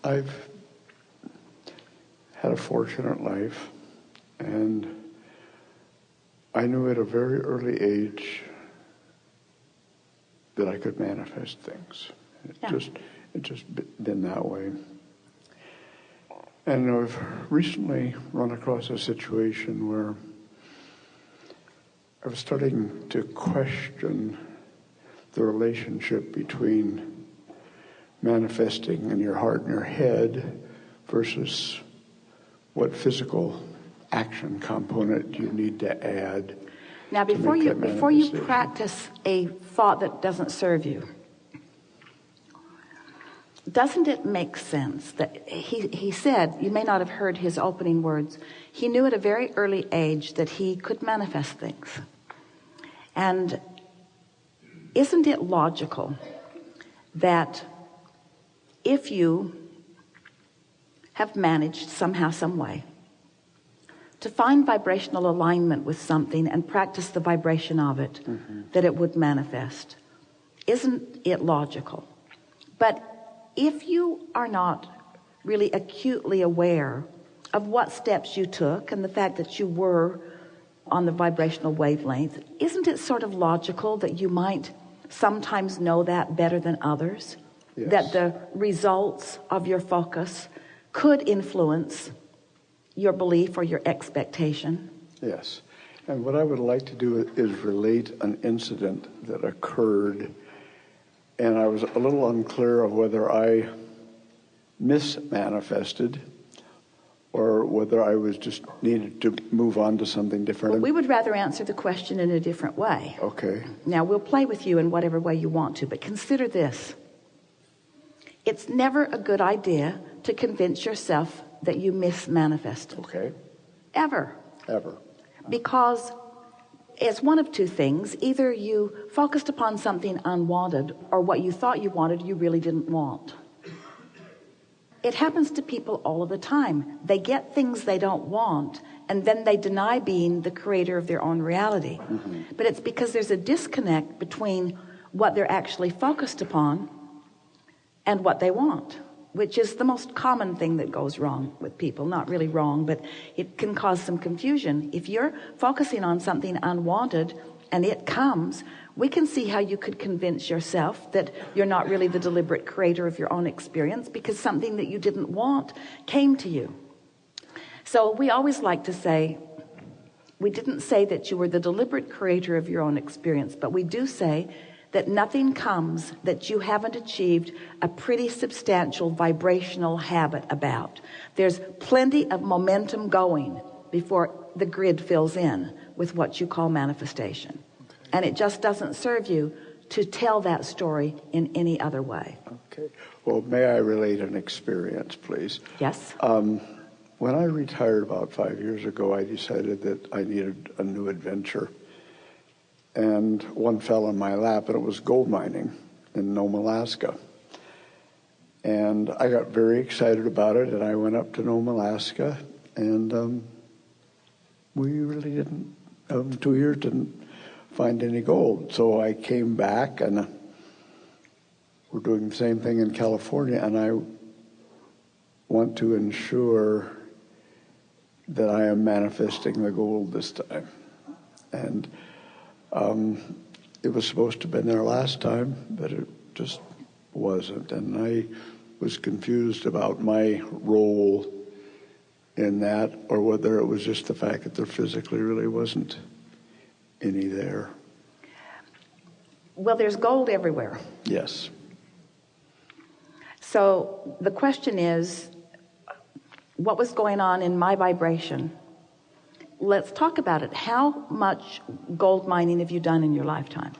I've had a fortunate life, and I knew at a very early age that I could manifest things. It just been that way. And I've recently run across a situation where I was starting to question the relationship between manifesting in your heart and your head versus what physical action component you need to add. Now, before you practice a thought that doesn't serve you, doesn't it make sense that he said, you may not have heard his opening words, he knew at a very early age that he could manifest things. And isn't it logical that if you have managed somehow, some way to find vibrational alignment with something and practice the vibration of it, that it would manifest? Isn't it logical? But if you are not really acutely aware of what steps you took and the fact that you were on the vibrational wavelength, isn't it sort of logical that you might sometimes know that better than others? Yes. That the results of your focus could influence your belief or your expectation? Yes. And what I would like to do is relate an incident that occurred, and I was a little unclear of whether I mismanifested or whether I was just needed to move on to something different. Well, we would rather answer the question in a different way. Okay. Now, we'll play with you in whatever way you want to, but consider this. It's never a good idea to convince yourself that you mismanifested. Okay. Ever. Ever. Because it's one of two things. Either you focused upon something unwanted, or what you thought you wanted, you really didn't want. It happens to people all of the time. They get things they don't want, and then they deny being the creator of their own reality. But it's because there's a disconnect between what they're actually focused upon and what they want, which is the most common thing that goes wrong with people. Not really wrong, but it can cause some confusion. If you're focusing on something unwanted and it comes, we can see how you could convince yourself that you're not really the deliberate creator of your own experience because something that you didn't want came to you. So we always like to say, we didn't say that you were the deliberate creator of your own experience, but we do say that nothing comes that you haven't achieved a pretty substantial vibrational habit about. There's plenty of momentum going before the grid fills in with what you call manifestation. And it just doesn't serve you to tell that story in any other way. Okay. Well, may I relate an experience, please? Yes. When I retired about 5 years ago, I decided that I needed a new adventure. And one fell in my lap, and it was gold mining in Nome, Alaska. And I got very excited about it, and I went up to Nome, Alaska, and we really didn't, 2 years didn't find any gold. So I came back, and we're doing the same thing in California, and I want to ensure that I am manifesting the gold this time. And it was supposed to have been there last time, but it just wasn't. And I was confused about my role in that, or whether it was just the fact that there physically really wasn't any there. Well, there's gold everywhere. Yes. So the question is, what was going on in my vibration? Let's talk about it. How much gold mining have you done in your lifetime?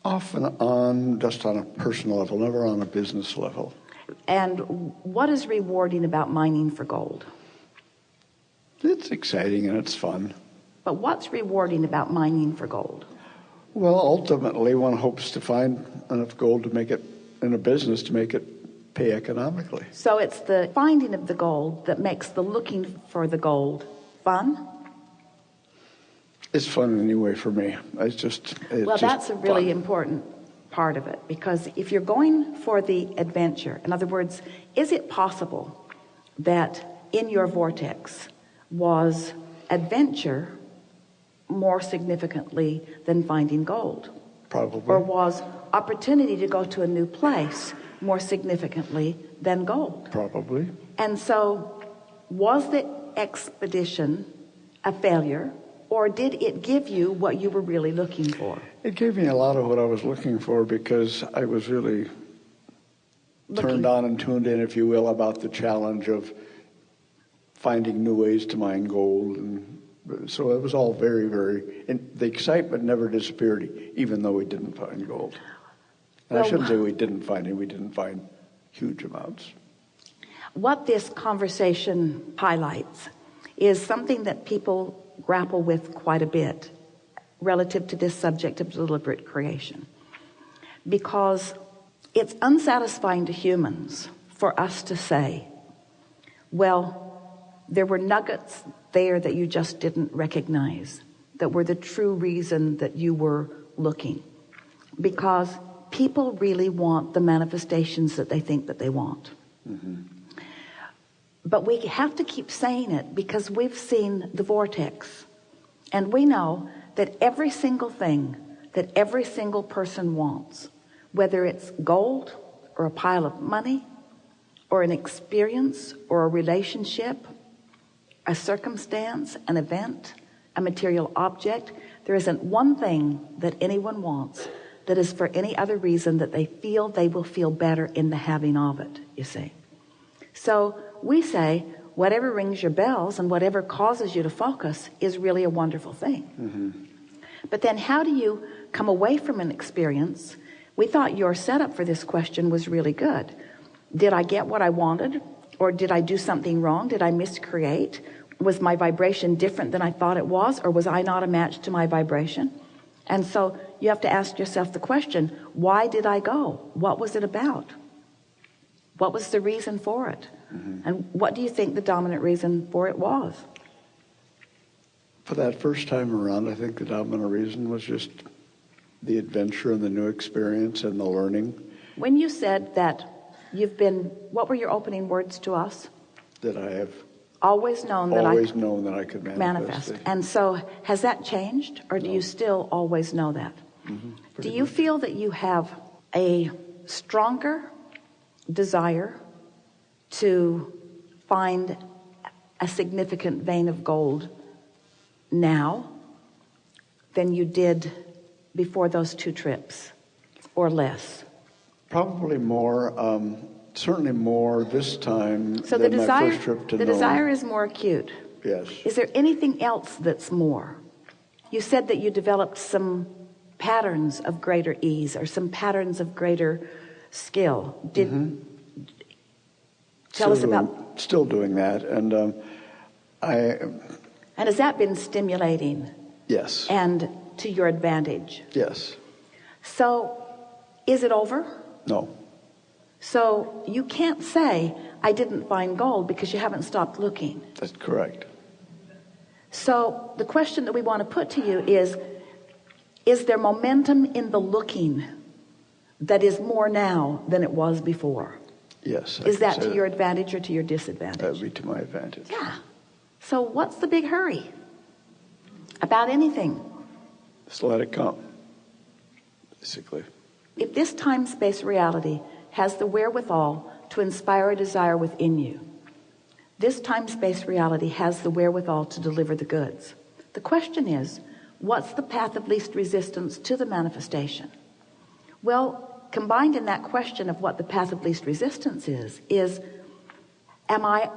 Off and on, just on a personal level, never on a business level. And what is rewarding about mining for gold? It's exciting and it's fun. But what's rewarding about mining for gold? Well, ultimately, one hopes to find enough gold to make it, in a business, to make it pay economically. So it's the finding of the gold that makes the looking for the gold fun? It's fun anyway for me. It's well, that's a really important part of it, because if you're going for the adventure, in other words, is it possible that in your vortex was adventure more significantly than finding gold? Probably. Or was opportunity to go to a new place more significantly than gold? Probably. And so was the expedition a failure, or did it give you what you were really looking for? It gave me a lot of what I was looking for, because I was really turned on and tuned in, if you will, about the challenge of finding new ways to mine gold. And so it was all very, and the excitement never disappeared, even though we didn't find gold. And I shouldn't say we didn't find it, we didn't find huge amounts. What this conversation highlights is something that people grapple with quite a bit relative to this subject of deliberate creation, because it's unsatisfying to humans for us to say, well, there were nuggets there that you just didn't recognize, that were the true reason that you were looking, because people really want the manifestations that they think that they want. Mm-hmm. But we have to keep saying it, because we've seen the vortex, and we know that every single thing that every single person wants, whether it's gold or a pile of money or an experience or a relationship, a circumstance, an event, a material object, there isn't one thing that anyone wants that is for any other reason that they feel they will feel better in the having of it, you see. So we say whatever rings your bells and whatever causes you to focus is really a wonderful thing. Mm-hmm. But then how do you come away from an experience? We thought your setup for this question was really good. Did I get what I wanted? Or did I do something wrong? Did I miscreate? Was my vibration different than I thought it was? Or was I not a match to my vibration? And so you have to ask yourself the question, why did I go? What was it about? What was the reason for it? Mm-hmm. And what do you think the dominant reason for it was? For that first time around, I think the dominant reason was just the adventure and the new experience and the learning. When you said that you've been, what were your opening words to us? That I have always known that I could manifest. And so has that changed, or do you still always know that? Mm-hmm, do you feel that you have a stronger desire to find a significant vein of gold now than you did before those two trips, or less? Probably more, certainly more this time so than my first trip to the Nome. Desire is more acute. Yes. Is there anything else that's more? You said that you developed some patterns of greater ease or some patterns of greater skill. Tell us about... Still doing that. And And has that been stimulating? Yes. And to your advantage? Yes. So, is it over? No. So, you can't say, I didn't find gold, because you haven't stopped looking. That's correct. So, the question that we want to put to you is there momentum in the looking that is more now than it was before? Yes. Is that to your advantage or to your disadvantage? That would be to my advantage. Yeah. So what's the big hurry about anything? Just let it come, basically. If this time-space reality has the wherewithal to inspire a desire within you, this time-space reality has the wherewithal to deliver the goods. The question is, what's the path of least resistance to the manifestation? Well, combined in that question of what the path of least resistance is, am I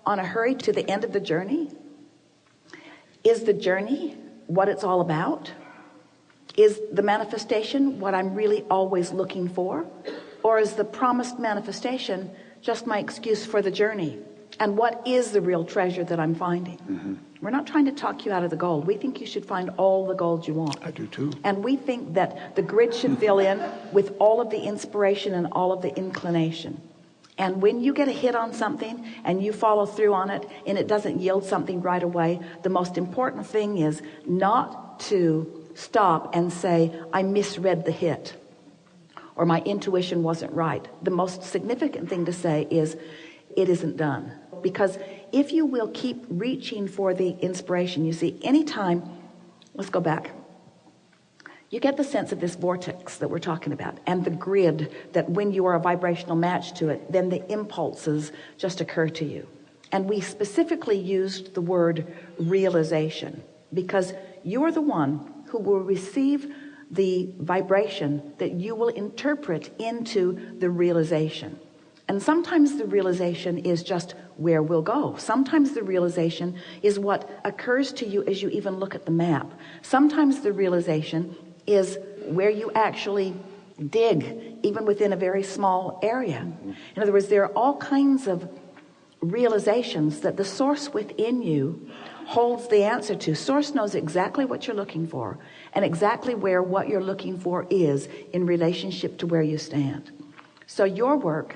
on a hurry to the end of the journey? Is the journey what it's all about? Is the manifestation what I'm really always looking for? Or is the promised manifestation just my excuse for the journey? And what is the real treasure that I'm finding? Mm-hmm. We're not trying to talk you out of the gold. We think you should find all the gold you want. I do too. And we think that the grid should fill in with all of the inspiration and all of the inclination. And when you get a hit on something and you follow through on it and it doesn't yield something right away, the most important thing is not to stop and say, I misread the hit. or my intuition wasn't right, the most significant thing to say is, it isn't done. Because if you will keep reaching for the inspiration, you see, anytime, let's go back. You get the sense of this vortex that we're talking about, and the grid that when you are a vibrational match to it, then the impulses just occur to you. And we specifically used the word realization, because you're the one who will receive the vibration that you will interpret into the realization. And sometimes the realization is just where we'll go. Sometimes the realization is what occurs to you as you even look at the map. Sometimes the realization is where you actually dig, even within a very small area. In other words, there are all kinds of realizations that the source within you holds the answer to. Source knows exactly what you're looking for and exactly where what you're looking for is in relationship to where you stand. So your work,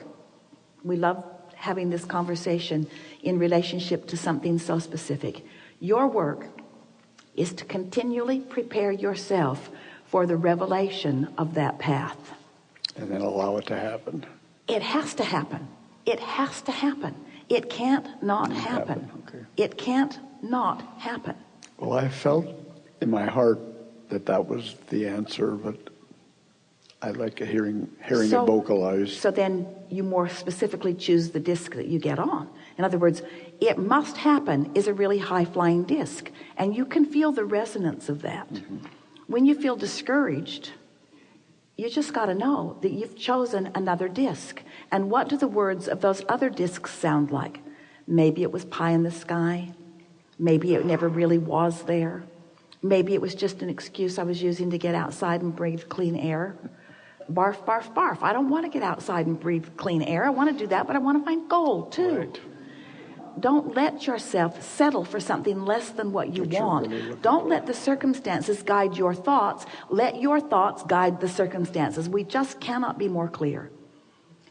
we love having this conversation in relationship to something so specific. Your work is to continually prepare yourself for the revelation of that path. And then allow it to happen. It has to happen. It has to happen. It can't not happen. Okay. It can't not happen. Well, I felt in my heart that was the answer, but I like hearing it vocalized. So then you more specifically choose the disc that you get on. In other words, it must happen is a really high-flying disc, and you can feel the resonance of that. Mm-hmm. When you feel discouraged, you just got to know that you've chosen another disc. And what do the words of those other discs sound like? Maybe it was pie in the sky. Maybe it never really was there. Maybe it was just an excuse I was using to get outside and breathe clean air. Barf, barf, barf. I don't want to get outside and breathe clean air. I want to do that, but I want to find gold too. Right. Don't let yourself settle for something less than what you want. Really don't let the circumstances guide your thoughts. Let your thoughts guide the circumstances. We just cannot be more clear.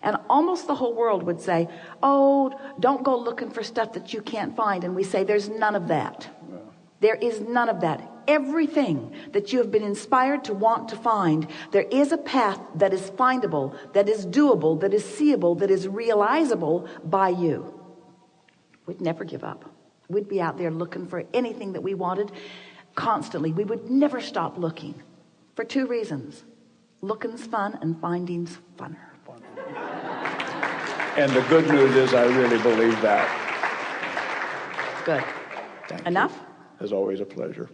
And almost the whole world would say, oh, don't go looking for stuff that you can't find. And we say, there's none of that. No. There is none of that. Everything that you have been inspired to want to find, there is a path that is findable, that is doable, that is seeable, that is realizable by you. We'd never give up. We'd be out there looking for anything that we wanted constantly. We would never stop looking for two reasons. Looking's fun and finding's funner. And the good news is I really believe that. Good. Thank Enough? You. As always, a pleasure.